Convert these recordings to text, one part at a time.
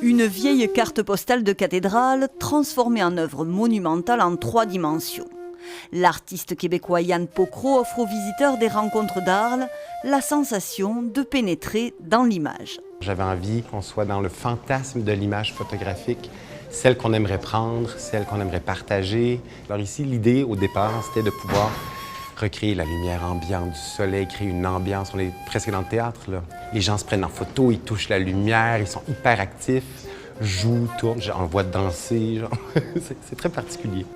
Une vieille carte postale de cathédrale transformée en œuvre monumentale en 3 dimensions. L'artiste québécois Yann Pocro offre aux visiteurs des rencontres d'Arles la sensation de pénétrer dans l'image. J'avais envie qu'on soit dans le fantasme de l'image photographique, celle qu'on aimerait prendre, celle qu'on aimerait partager. Alors ici, l'idée au départ, c'était de pouvoir recréer la lumière ambiante du soleil, créer une ambiance. On est presque dans le théâtre, là. Les gens se prennent en photo, ils touchent la lumière, ils sont hyper actifs, jouent, tournent, on voit danser. C'est très particulier.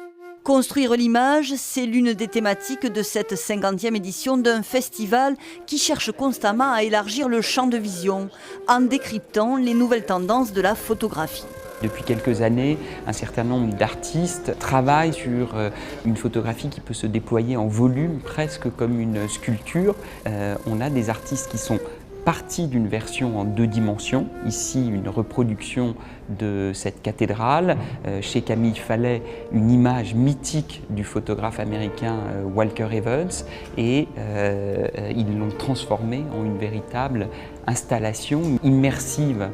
Construire l'image, c'est l'une des thématiques de cette 50e édition d'un festival qui cherche constamment à élargir le champ de vision en décryptant les nouvelles tendances de la photographie. Depuis quelques années, un certain nombre d'artistes travaillent sur une photographie qui peut se déployer en volume, presque comme une sculpture. On a des artistes qui sont partis d'une version en 2 dimensions. Ici, une reproduction de cette cathédrale. Chez Camille Fallet, une image mythique du photographe américain Walker Evans. Et ils l'ont transformée en une véritable installation immersive.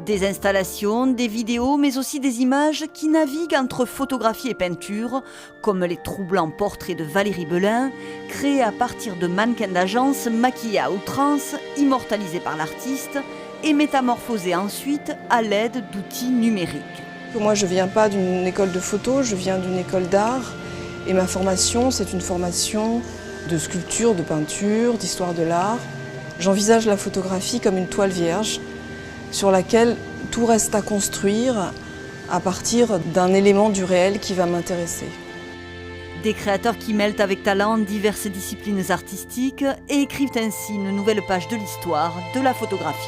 Des installations, des vidéos, mais aussi des images qui naviguent entre photographie et peinture, comme les troublants portraits de Valérie Belin, créés à partir de mannequins d'agence maquillés à outrance, immortalisés par l'artiste et métamorphosés ensuite à l'aide d'outils numériques. Moi, je ne viens pas d'une école de photo, je viens d'une école d'art. Et ma formation, c'est une formation de sculpture, de peinture, d'histoire de l'art. J'envisage la photographie comme une toile vierge, sur laquelle tout reste à construire à partir d'un élément du réel qui va m'intéresser. Des créateurs qui mêlent avec talent diverses disciplines artistiques et écrivent ainsi une nouvelle page de l'histoire de la photographie.